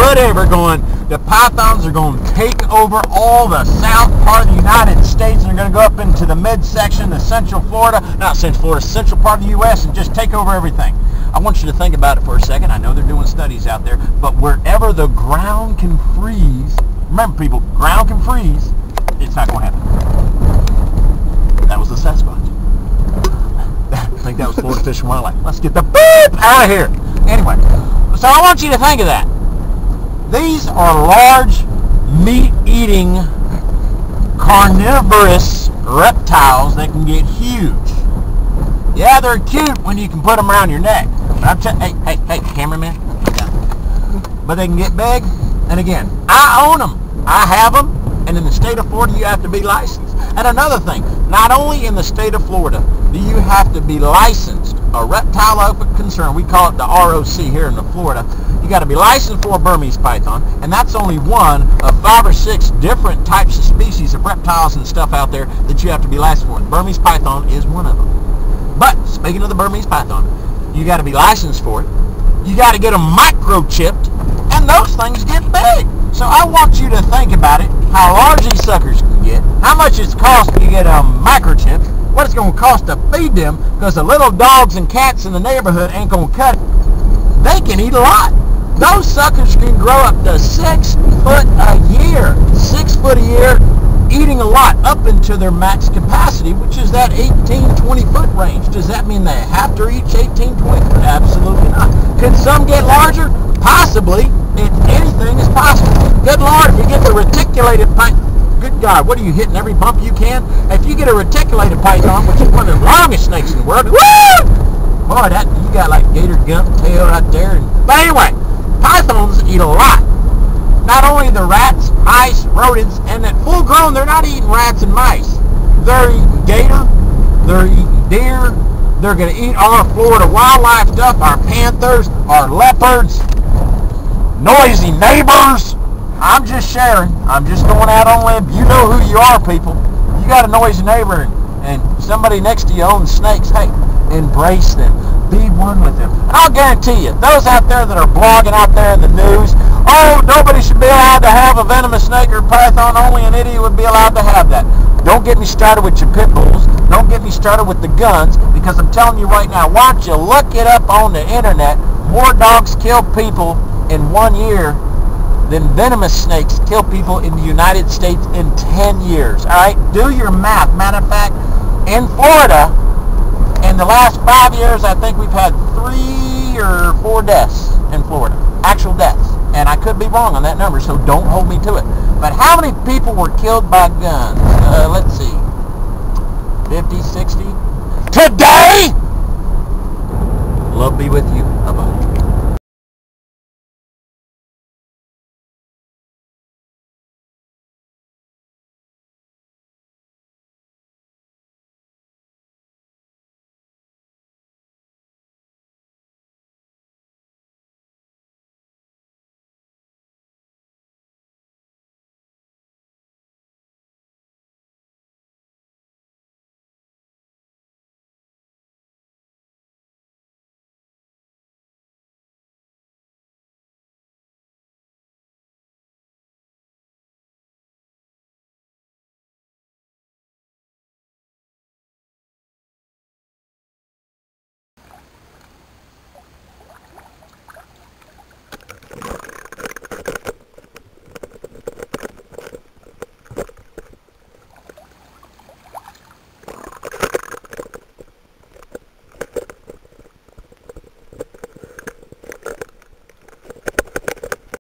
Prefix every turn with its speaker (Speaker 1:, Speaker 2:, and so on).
Speaker 1: whatever, going, the pythons are going to take over all the south part of the United States, and they're going to go up into the midsection, the central Florida, not central Florida, central part of the U.S., and just take over everything. I want you to think about it for a second. I know they're doing studies out there, but wherever the ground can freeze, remember people, ground can freeze, it's not going to happen. That was the Sasquatch. I think that was Florida Fish and Wildlife. Let's get the beep out of here. Anyway, so I want you to think of that. These are large, meat-eating, carnivorous reptiles that can get huge. Yeah, they're cute when you can put them around your neck. Hey, cameraman. But they can get big. And again, I own them. I have them. And in the state of Florida, you have to be licensed. And another thing, not only in the state of Florida do you have to be licensed, a reptile open concern, we call it the ROC here in Florida, you got to be licensed for a Burmese python, and that's only one of 5 or 6 different types of species of reptiles and stuff out there that you have to be licensed for. The Burmese python is one of them. But speaking of the Burmese python, you got to be licensed for it. You got to get them microchipped, and those things get big. So I want you to think about it, how large these suckers can get, how much it's cost to get them microchipped, what it's going to cost to feed them, because the little dogs and cats in the neighborhood ain't going to cut it. They can eat a lot. Those suckers can grow up to 6 foot a year. 6 foot a year, eating a lot, up into their max capacity, which is that 18, 20 foot range. Does that mean they have to reach 18, 20 foot? Absolutely not. Could some get larger? Possibly. If anything is possible. Good Lord, if you get the reticulated python, good God, what are you hitting every bump you can? If you get a reticulated python, which is one of the longest snakes in the world, woo! Boy, that you got like gator gump tail right there. But anyway, pythons eat a lot. Not only the rats, mice, rodents, and at full grown, they're not eating rats and mice. They're eating gator, they're eating deer, they're going to eat our Florida wildlife stuff, our panthers, our leopards, noisy neighbors. I'm just sharing. I'm just going out on a limb. You know who you are, people. You got a noisy neighbor and somebody next to you owns snakes. Hey, embrace them. Be one with them. And I'll guarantee you, those out there that are blogging out there in the news, oh, nobody should be allowed to have a venomous snake or python, only an idiot would be allowed to have that. Don't get me started with your pit bulls. Don't get me started with the guns, because I'm telling you right now, why don't you look it up on the internet, more dogs kill people in 1 year than venomous snakes kill people in the United States in 10 years. All right, do your math. Matter of fact, in Florida, in the last 5 years, I think we've had 3 or 4 deaths in Florida, actual deaths. And I could be wrong on that number, so don't hold me to it. But how many people were killed by guns? Let's see, 50, 60? Today? Love be with you. Bye-bye.